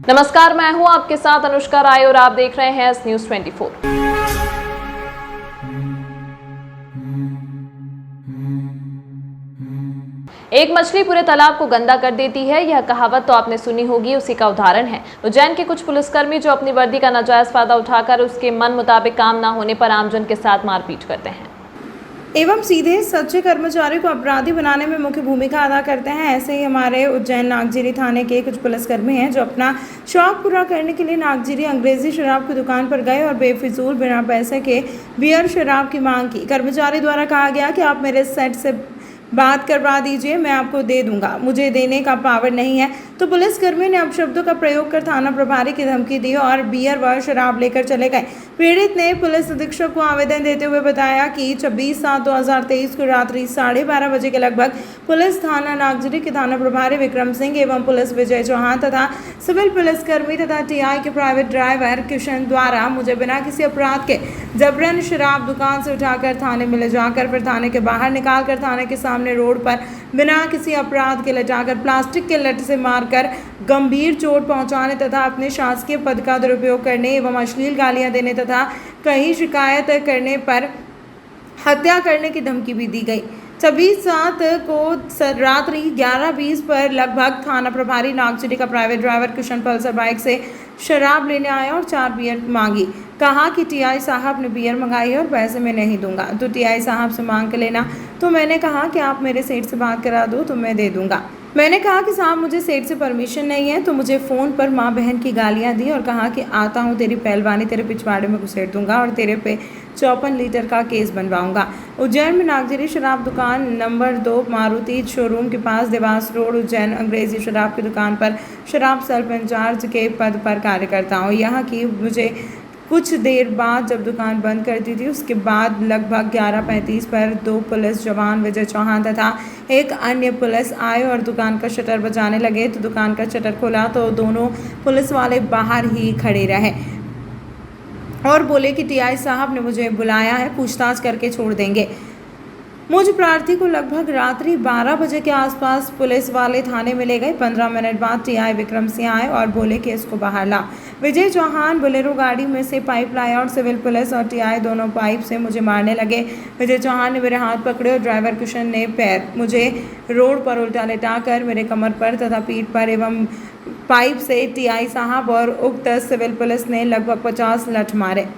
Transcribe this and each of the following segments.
नमस्कार, मैं हूं आपके साथ अनुष्का राय और आप देख रहे हैं न्यूज़ 24। एक मछली पूरे तालाब को गंदा कर देती है, यह कहावत तो आपने सुनी होगी, उसी का उदाहरण है उज्जैन के कुछ पुलिसकर्मी जो अपनी वर्दी का नाजायज फायदा उठाकर उसके मन मुताबिक काम न होने पर आमजन के साथ मारपीट करते हैं एवं सीधे सच्चे कर्मचारी को अपराधी बनाने में मुख्य भूमिका अदा करते हैं। ऐसे ही हमारे उज्जैन नागजीरी थाने के कुछ पुलिसकर्मी हैं जो अपना शौक पूरा करने के लिए नागजीरी अंग्रेजी शराब की दुकान पर गए और बेफिजूल बिना पैसे के बियर शराब की मांग की। कर्मचारी द्वारा कहा गया कि आप मेरे सेट से बात करवा दीजिए, मैं आपको दे दूंगा, मुझे देने का पावर नहीं है। तो पुलिसकर्मी ने अपशब्दों का प्रयोग कर थाना प्रभारी की धमकी दी और बियर व शराब लेकर चले गए। पीड़ित ने पुलिस अधीक्षक को आवेदन देते हुए बताया कि 26/7/2023 को रात्रि 12:30 बजे के लगभग पुलिस थाना नागजीरी के थाना प्रभारी विक्रम सिंह एवं पुलिस विजय चौहान तथा सिविल पुलिसकर्मी तथा टीआई के प्राइवेट ड्राइवर किशन द्वारा मुझे बिना किसी अपराध के जबरन शराब दुकान से उठाकर थाने में ले जाकर फिर थाने के बाहर निकालकर थाने के सामने रोड पर बिना किसी अपराध के लटाकर प्लास्टिक के लठ से मारकर गंभीर चोट पहुंचाने तथा अपने शासकीय पद का दुरुपयोग करने एवं अश्लील गालियां देने तथा कहीं शिकायत करने पर हत्या करने की धमकी भी दी गई। 26/7 को रात्रि 11:20 पर लगभग थाना प्रभारी नागजीरी का private driver Kishan Pulsar bike से शराब लेने आया और 4 बियर मांगी। कहा कि टीआई साहब ने बियर मंगाई है और पैसे मैं नहीं दूंगा, तो टीआई साहब से मांग के लेना। तो मैंने कहा कि आप मेरे सेठ से बात करा दो तो मैं दे दूंगा। मैंने कहा कि साहब मुझे सेठ से परमिशन नहीं है, तो मुझे फ़ोन पर माँ बहन की गालियाँ दी और कहा कि आता हूँ तेरी पहलवानी तेरे पिछवाड़े में घुसेड़ दूंगा और तेरे पे 54 लीटर का केस बनवाऊंगा। उज्जैन में नागजीरी शराब दुकान नंबर 2 मारुति शोरूम के पास देवास रोड उज्जैन अंग्रेजी शराब की दुकान पर शराब सेल्फ इंचार्ज के पद पर कार्य करता हूँ। यहाँ की मुझे कुछ देर बाद जब दुकान बंद कर दी थी, उसके बाद लगभग 11:35 पर 2 पुलिस जवान विजय चौहान तथा एक अन्य पुलिस आए और दुकान का शटर बजाने लगे। तो दुकान का शटर खोला तो दोनों पुलिस वाले बाहर ही खड़े रहे और बोले कि टीआई साहब ने मुझे बुलाया है, पूछताछ करके छोड़ देंगे। मुझ प्रार्थी को लगभग रात्रि 12 बजे के आसपास पुलिस वाले थाने में ले गए। 15 मिनट बाद टीआई विक्रम सिंह आए और बोले कि इसको बाहर ला। विजय चौहान बोलेरो गाड़ी में से पाइप लाया और सिविल पुलिस और टीआई दोनों पाइप से मुझे मारने लगे। विजय चौहान ने मेरे हाथ पकड़े और ड्राइवर किशन ने पैर मुझे रोड पर उल्टा लेटाकर मेरे कमर पर तथा पीठ पर एवं पाइप से टीआई साहब और उक्त सिविल पुलिस ने लगभग 50 लठ मारे।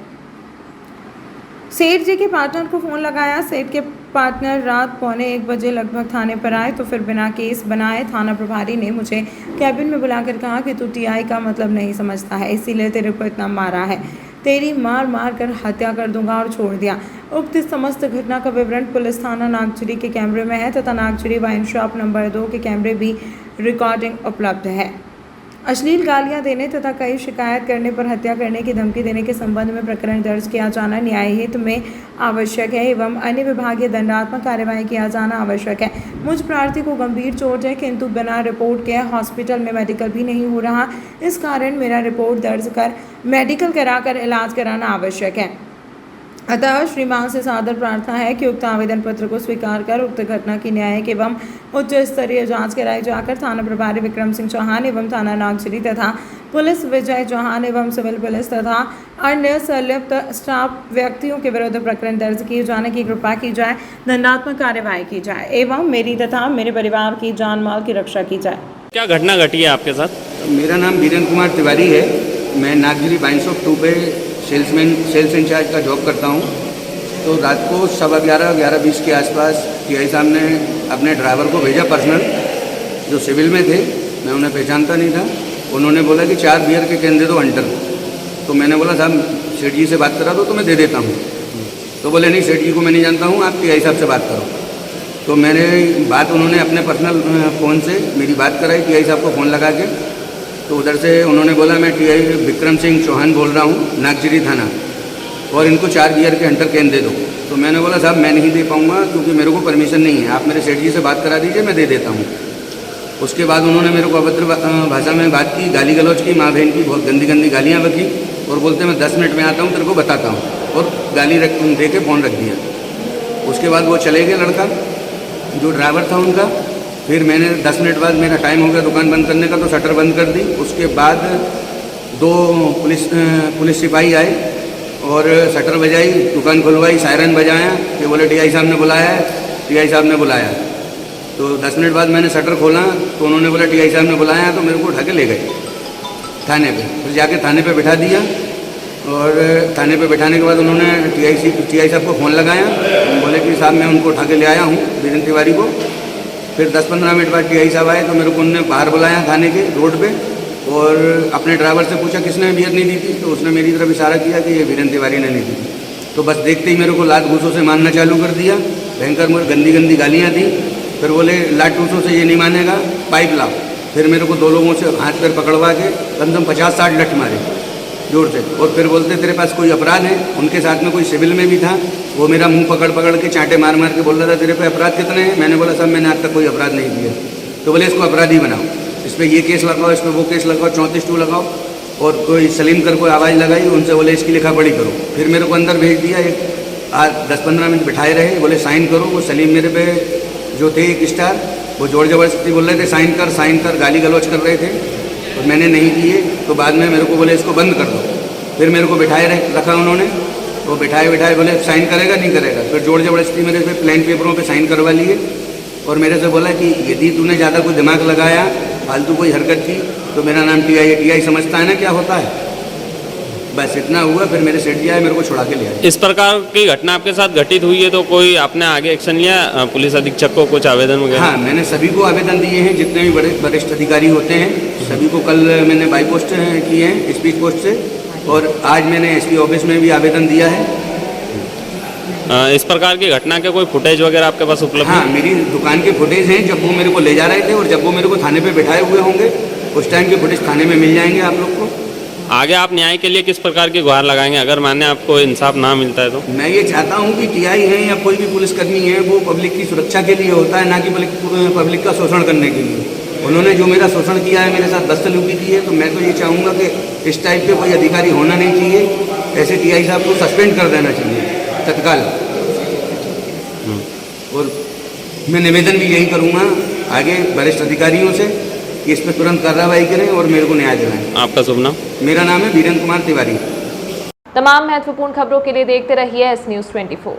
सेठ जी के पार्टनर को फ़ोन लगाया। सेठ के पार्टनर रात 1:45 बजे लगभग थाने पर आए तो फिर बिना केस बनाए थाना प्रभारी ने मुझे कैबिन में बुलाकर कहा कि तू टीआई का मतलब नहीं समझता है, इसीलिए तेरे को इतना मारा है, तेरी मार मार कर हत्या कर दूंगा और छोड़ दिया। उक्त समस्त घटना का विवरण पुलिस थाना नागजीरी के कैमरे में है तथा नागजीरी वाइन शॉप नंबर 2 के कैमरे भी रिकॉर्डिंग उपलब्ध है। अश्लील गालियां देने तथा कई शिकायत करने पर हत्या करने की धमकी देने के संबंध में प्रकरण दर्ज किया जाना न्याय हित में आवश्यक है एवं अन्य विभागीय दंडात्मक कार्यवाही किया जाना आवश्यक है। मुझ प्रार्थी को गंभीर चोट है किंतु बिना रिपोर्ट के हॉस्पिटल में मेडिकल भी नहीं हो रहा, इस कारण मेरा रिपोर्ट दर्ज कर मेडिकल कराकर इलाज कराना आवश्यक है। अतः श्रीमान से सादर प्रार्थना है कि उक्त आवेदन पत्र को स्वीकार कर उक्त घटना की न्यायिक एवं उच्च स्तरीय जांच कराई जाकर थाना प्रभारी विक्रम सिंह चौहान एवं थाना नागजीरी तथा पुलिस विजय चौहान एवं सिविल पुलिस तथा अन्य संलिप्त स्टाफ व्यक्तियों के विरुद्ध प्रकरण दर्ज किए जाने की कृपा की जाए, दंडात्मक कार्यवाही की जाए एवं मेरी तथा मेरे परिवार की जान माल की रक्षा की जाए। क्या घटना घटी है आपके साथ? मेरा नाम वीरेंद्र कुमार तिवारी है। मैं नागजीरी वाइन शॉप 2 पे सेल्स इंचार्ज का जॉब करता हूँ। तो रात को 11:20 के आसपास टीआई साहब ने अपने ड्राइवर को भेजा पर्सनल, जो सिविल में थे, मैं उन्हें पहचानता नहीं था। उन्होंने बोला कि 4 बियर के कैन दे दो अंटर। तो मैंने बोला साहब सेठ जी से बात करा दो तो मैं दे देता हूँ। तो बोले नहीं सेठ जी को मैं नहीं जानता हूँ, आप टीआई साहब से बात करो। तो मैंने बात उन्होंने अपने पर्सनल फ़ोन से मेरी बात कराई टीआई साहब को फ़ोन लगा के। तो उधर से उन्होंने बोला मैं टीआई विक्रम सिंह चौहान बोल रहा हूँ नागजीरी थाना, और इनको 4 बियर के अंटर कैन दे दो। तो मैंने बोला साहब मैं नहीं दे पाऊँगा क्योंकि मेरे को परमिशन नहीं है, आप मेरे सेठ जी से बात करा दीजिए, मैं दे देता हूँ। उसके बाद उन्होंने मेरे को अभद्र भाषा में बात की, गाली गलौज की, माँ बहन की बहुत गंदी गंदी गालियाँ बकी और बोलते मैं 10 मिनट में आता हूँ तेरे को बताता हूँ, और गाली दे के फ़ोन रख दिया। उसके बाद वो चले गए, लड़का जो ड्राइवर था उनका, फिर मैंने 10 मिनट बाद मेरा टाइम हो गया दुकान बंद करने का, तो शटर बंद कर दी। उसके बाद 2 पुलिस सिपाही आए और शटर बजाई, दुकान खुलवाई, सायरन बजाया कि बोले टीआई साहब ने बुलाया है, टीआई साहब ने बुलाया। तो 10 मिनट बाद मैंने शटर खोला तो उन्होंने बोला टीआई साहब ने बुलाया, तो मेरे को उठा के ले गए थाने पे। फिर जाके थाने पे बिठा दिया और थाने पे बिठाने के बाद उन्होंने टीआई साहब को फ़ोन लगाया, बोले कि साहब मैं उनको उठा के ले आया हूँ, वीरेंद्र तिवारी को। फिर 10-15 मिनट बाद टीआई साहब आए तो मेरे को उन्होंने बाहर बुलाया थाने के रोड पे और अपने ड्राइवर से पूछा किसने बियर नहीं दी थी, तो उसने मेरी तरफ इशारा किया कि ये वीरेंद्र तिवारी ने नहीं दी थी। तो बस देखते ही मेरे को लात घूसों से मारना चालू कर दिया, भयंकर मुझे गंदी गंदी गालियाँ दी। फिर बोले लात घूसों से ये नहीं मानेगा, पाइप लाओ। फिर मेरे को 2 लोगों से हाथ पैर पकड़वा के कम से कम 50-60 लठ मारे जोर से। और फिर बोलते तेरे पास कोई अपराध है। उनके साथ में कोई सिविल में भी था, वो मेरा मुंह पकड़ पकड़ के चांटे मार मार के बोल रहा था तेरे पे अपराध कितने हैं। मैंने बोला साहब मैंने आज तक कोई अपराध नहीं किया। तो बोले इसको अपराधी बनाओ, इस पर ये केस लगाओ, इस पर वो केस लगाओ, 34-2 लगाओ। और कोई सलीम कर कोई आवाज़ लगाई, उनसे बोले इसकी लिखा पढ़ी करो। फिर मेरे को अंदर भेज दिया, एक 10-15 मिनट बिठाए रहे, बोले साइन करो। वो सलीम मेरे पे जो थे एक स्टार, वो जोर जबरदस्ती बोल रहे थे साइन कर, गाली गलौज कर रहे थे और मैंने नहीं किए। तो बाद में मेरे को बोले इसको बंद कर दो। फिर मेरे को बिठाए रखा उन्होंने, वो बिठाए बोले साइन करेगा नहीं करेगा। फिर जोर जबरदस्ती मेरे पे प्लेन पेपरों पे साइन करवा लिए और मेरे से बोला कि यदि तूने ज़्यादा कोई दिमाग लगाया, फालतू कोई हरकत की, तो मेरा नाम टीआई समझता है ना क्या होता है। बस इतना हुआ। फिर मेरे सेठ जी आए, मेरे को छुड़ा के ले आए। इस प्रकार की घटना आपके साथ घटित हुई है तो कोई आपने आगे एक्शन लिया, पुलिस अधीक्षक को कुछ आवेदन वगैरह? हाँ, मैंने सभी को आवेदन दिए हैं, जितने भी बड़े वरिष्ठ अधिकारी होते हैं सभी को। कल मैंने बाई पोस्ट किए हैं स्पीड पोस्ट से, और आज मैंने एसपी ऑफिस में भी आवेदन दिया है। इस प्रकार की घटना के कोई फुटेज वगैरह आपके पास उपलब्ध हाँ, है? मेरी दुकान के फुटेज हैं, जब वो मेरे को ले जा रहे थे और जब वो मेरे को थाने पे बिठाए हुए होंगे उस टाइम के फुटेज थाने में मिल जाएंगे आप लोग को। आगे आप न्याय के लिए किस प्रकार की गुहार लगाएंगे अगर माने आपको इंसाफ ना मिलता है तो? मैं ये चाहता हूँ कि टीआई है या कोई भी पुलिसकर्मी है, वो पब्लिक की सुरक्षा के लिए होता है, ना कि पब्लिक का शोषण करने के लिए। उन्होंने जो मेरा शोषण किया है, मेरे साथ बदसलूकी की है, तो मैं तो ये चाहूँगा कि इस टाइप के कोई अधिकारी होना नहीं चाहिए। ऐसे टीआई साहब को सस्पेंड कर देना चाहिए तत्काल। और मैं निवेदन भी यही करूँगा आगे वरिष्ठ अधिकारियों से कि इस पर तुरंत कार्रवाई करें और मेरे को न्याय दिलाएं। आपका शुभ नाम? मेरा नाम है वीरेंद्र कुमार तिवारी। तमाम महत्वपूर्ण खबरों के लिए देखते रहिए एस न्यूज़ 24।